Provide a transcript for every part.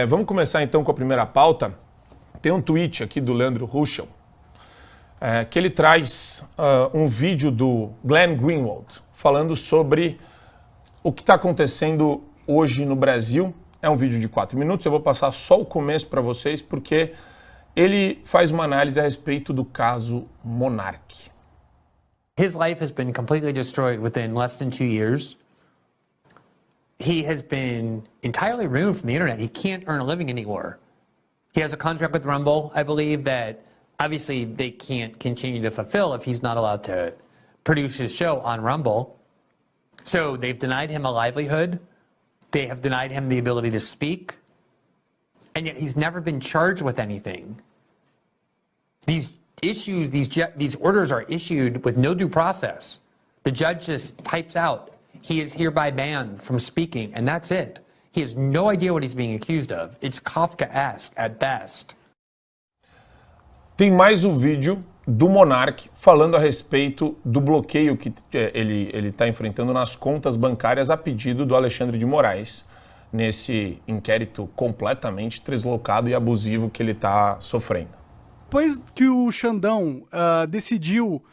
Vamos começar então com a primeira pauta. Tem um tweet aqui do Leandro Ruschel, que ele traz um vídeo do Glenn Greenwald falando sobre o que está acontecendo hoje no Brasil. É um vídeo de 4 minutos, eu vou passar só o começo para vocês, porque ele faz uma análise a respeito do caso Monark. His life has been completely destroyed within less than 2 years. He has been entirely removed from the internet. He can't earn a living anymore. He has a contract with Rumble, I believe, that obviously they can't continue to fulfill if he's not allowed to produce his show on Rumble. So they've denied him a livelihood. They have denied him the ability to speak. And yet he's never been charged with anything. These issues, these orders are issued with no due process. The judge just types out, he is hereby banned from speaking, and that's it. He has no idea what he's being accused of. It's Kafkaesque at best. Tem mais um vídeo do Monark falando a respeito do bloqueio que ele está enfrentando nas contas bancárias a pedido do Alexandre de Moraes, nesse inquérito completamente deslocado e abusivo que ele está sofrendo. Depois que o Xandão decidiu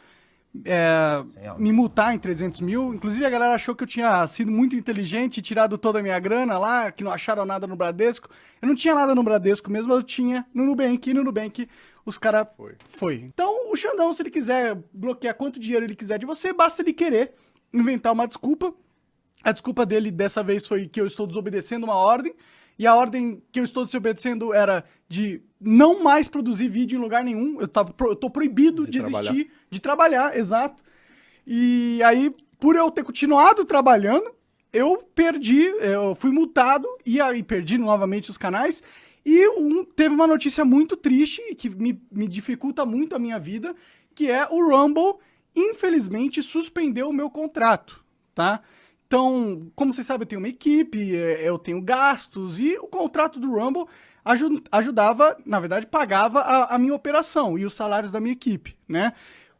me multar em 300 mil, inclusive a galera achou que eu tinha sido muito inteligente e tirado toda a minha grana lá, que não acharam nada no Bradesco. Eu não tinha nada no Bradesco mesmo, eu tinha no Nubank, e no Nubank os caras foi. Então o Xandão, se ele quiser bloquear quanto dinheiro ele quiser de você, basta ele querer inventar uma desculpa. A desculpa dele dessa vez foi que eu estou desobedecendo uma ordem, e a ordem que eu estou desobedecendo era de não mais produzir vídeo em lugar nenhum. Eu tô proibido de existir, de trabalhar, exato. E aí, por eu ter continuado trabalhando, eu fui multado, e aí perdi novamente os canais. E teve uma notícia muito triste, que me dificulta muito a minha vida, que é o Rumble, infelizmente, suspendeu o meu contrato, tá? Então, como vocês sabem, eu tenho uma equipe, eu tenho gastos, e o contrato do Rumble ajudava, na verdade, pagava a minha operação e os salários da minha equipe, né?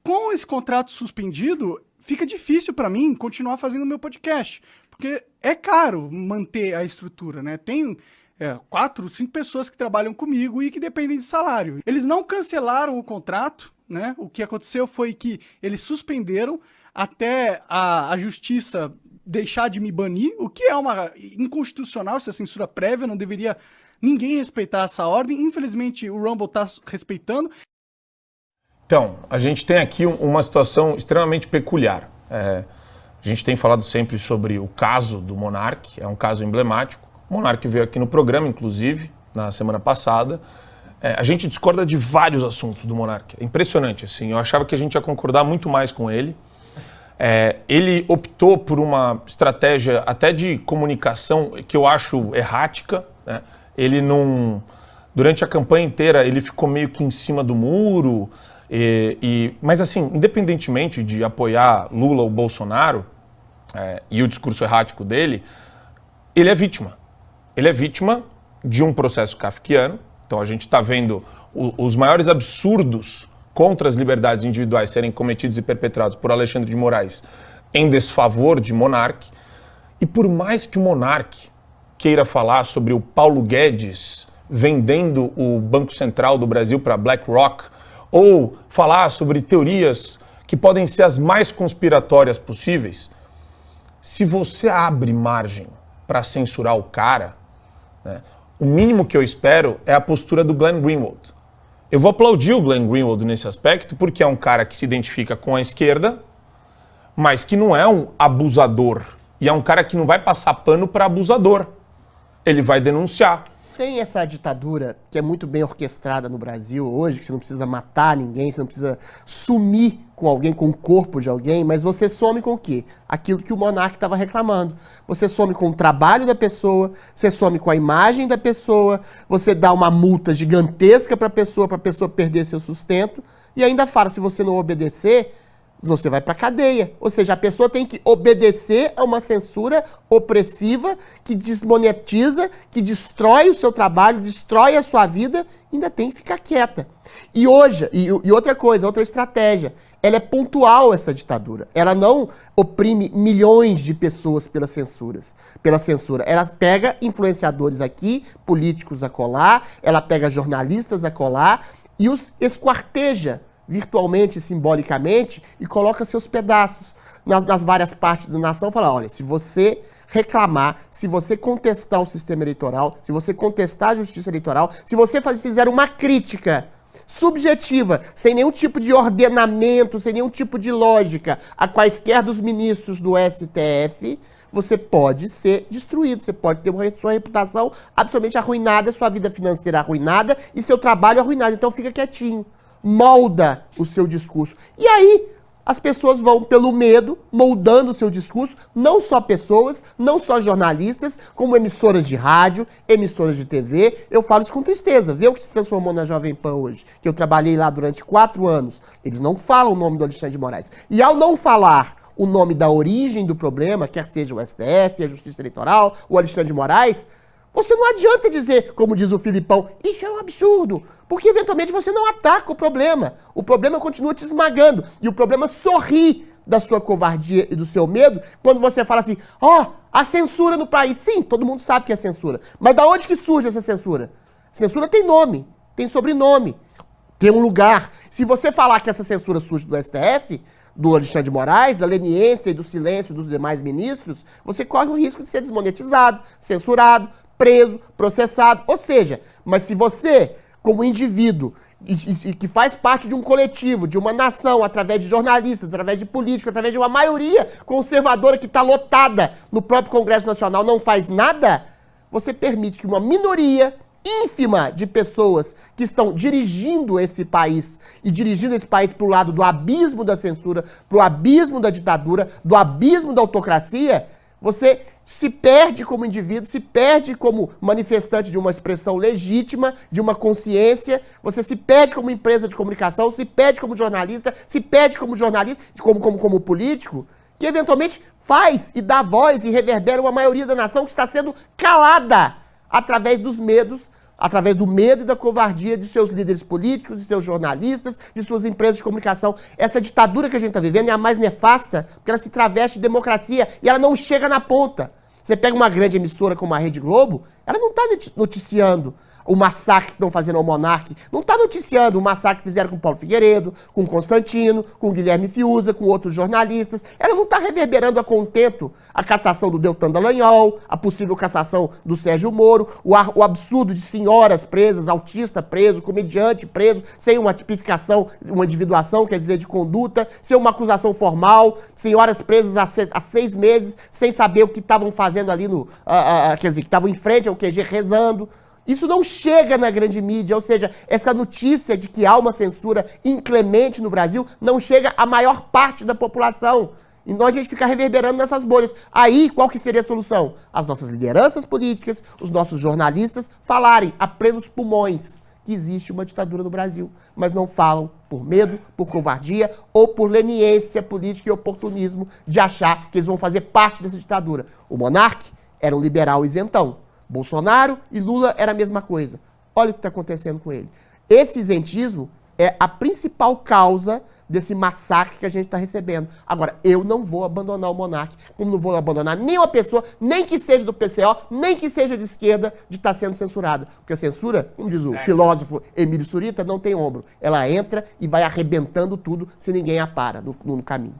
Com esse contrato suspendido, fica difícil para mim continuar fazendo o meu podcast, porque é caro manter a estrutura, né? Tem 4, 5 pessoas que trabalham comigo e que dependem de salário. Eles não cancelaram o contrato, né? O que aconteceu foi que eles suspenderam até a justiça deixar de me banir, o que é inconstitucional, isso é censura prévia, não deveria ninguém respeitar essa ordem. Infelizmente, o Rumble está respeitando. Então, a gente tem aqui uma situação extremamente peculiar. A gente tem falado sempre sobre o caso do Monark, é um caso emblemático. O Monark veio aqui no programa, inclusive, na semana passada. A gente discorda de vários assuntos do Monark. É impressionante, assim. Eu achava que a gente ia concordar muito mais com ele. Ele optou por uma estratégia até de comunicação que eu acho errática, né? Ele não... Durante a campanha inteira, ele ficou meio que em cima do muro. Mas, assim, independentemente de apoiar Lula ou Bolsonaro e o discurso errático dele, ele é vítima. Ele é vítima de um processo kafkiano. Então, a gente está vendo os maiores absurdos contra as liberdades individuais serem cometidos e perpetrados por Alexandre de Moraes em desfavor de Monark. E por mais que o Monark queira falar sobre o Paulo Guedes vendendo o Banco Central do Brasil para BlackRock, ou falar sobre teorias que podem ser as mais conspiratórias possíveis, se você abre margem para censurar o cara, né, o mínimo que eu espero é a postura do Glenn Greenwald. Eu vou aplaudir o Glenn Greenwald nesse aspecto, porque é um cara que se identifica com a esquerda, mas que não é um abusador. E é um cara que não vai passar pano para abusador. Ele vai denunciar. Tem essa ditadura que é muito bem orquestrada no Brasil hoje, que você não precisa matar ninguém, você não precisa sumir com alguém, com o corpo de alguém, mas você some com o quê? Aquilo que o Monark estava reclamando. Você some com o trabalho da pessoa, você some com a imagem da pessoa, você dá uma multa gigantesca para a pessoa perder seu sustento, e ainda fala, se você não obedecer, você vai para cadeia. Ou seja, a pessoa tem que obedecer a uma censura opressiva que desmonetiza, que destrói o seu trabalho, destrói a sua vida, ainda tem que ficar quieta. E hoje, e outra coisa, outra estratégia, ela é pontual, essa ditadura. Ela não oprime milhões de pessoas pela censura. Ela pega influenciadores aqui, políticos acolá, ela pega jornalistas acolá e os esquarteja virtualmente, simbolicamente, e coloca seus pedaços nas várias partes da nação, fala, olha, se você reclamar, se você contestar o sistema eleitoral, se você contestar a justiça eleitoral, se você fizer uma crítica subjetiva, sem nenhum tipo de ordenamento, sem nenhum tipo de lógica, a quaisquer dos ministros do STF, você pode ser destruído, você pode ter sua reputação absolutamente arruinada, sua vida financeira arruinada e seu trabalho arruinado. Então fica quietinho, molda o seu discurso. E aí as pessoas vão, pelo medo, moldando o seu discurso, não só pessoas, não só jornalistas, como emissoras de rádio, emissoras de TV. Eu falo isso com tristeza. Vê o que se transformou na Jovem Pan hoje, que eu trabalhei lá durante 4 anos. Eles não falam o nome do Alexandre de Moraes. E ao não falar o nome da origem do problema, quer seja o STF, a Justiça Eleitoral, o Alexandre de Moraes, você não adianta dizer, como diz o Filipão, isso é um absurdo, porque eventualmente você não ataca o problema continua te esmagando, e o problema sorri da sua covardia e do seu medo, quando você fala assim, a censura no país, sim, todo mundo sabe que é censura, mas da onde que surge essa censura? Censura tem nome, tem sobrenome, tem um lugar. Se você falar que essa censura surge do STF, do Alexandre de Moraes, da leniência e do silêncio dos demais ministros, você corre o risco de ser desmonetizado, censurado, preso, processado. Ou seja, mas se você, como indivíduo, e que faz parte de um coletivo, de uma nação, através de jornalistas, através de políticos, através de uma maioria conservadora que está lotada no próprio Congresso Nacional, não faz nada, você permite que uma minoria ínfima de pessoas que estão dirigindo esse país e dirigindo esse país para o lado do abismo da censura, para o abismo da ditadura, do abismo da autocracia, você se perde como indivíduo, se perde como manifestante de uma expressão legítima, de uma consciência, você se perde como empresa de comunicação, se perde como jornalista, se perde como jornalista, como político, que eventualmente faz e dá voz e reverbera uma maioria da nação que está sendo calada através dos medos, através do medo e da covardia de seus líderes políticos, de seus jornalistas, de suas empresas de comunicação. Essa ditadura que a gente está vivendo é a mais nefasta, porque ela se traveste de democracia e ela não chega na ponta. Você pega uma grande emissora como a Rede Globo, ela não está noticiando o massacre que estão fazendo ao Monark, não está noticiando o massacre que fizeram com o Paulo Figueiredo, com o Constantino, com o Guilherme Fiuza, com outros jornalistas. Ela não está reverberando a contento a cassação do Deltan Dallagnol, a possível cassação do Sérgio Moro, o absurdo de senhoras presas, autista preso, comediante preso, sem uma tipificação, uma individuação, quer dizer, de conduta, sem uma acusação formal, senhoras presas há 6 meses, sem saber o que estavam fazendo ali quer dizer, que estavam em frente ao QG rezando. Isso não chega na grande mídia, ou seja, essa notícia de que há uma censura inclemente no Brasil não chega à maior parte da população. E nós a gente fica reverberando nessas bolhas. Aí, qual que seria a solução? As nossas lideranças políticas, os nossos jornalistas falarem a plenos pulmões que existe uma ditadura no Brasil, mas não falam por medo, por covardia ou por leniência política e oportunismo de achar que eles vão fazer parte dessa ditadura. O monarca era um liberal isentão. Bolsonaro e Lula era a mesma coisa. Olha o que está acontecendo com ele. Esse isentismo é a principal causa desse massacre que a gente está recebendo. Agora, eu não vou abandonar o monarca, como não vou abandonar nenhuma pessoa, nem que seja do PCO, nem que seja de esquerda, de estar sendo censurada. Porque a censura, como diz o filósofo Emílio Surita, não tem ombro. Ela entra e vai arrebentando tudo se ninguém a para no caminho.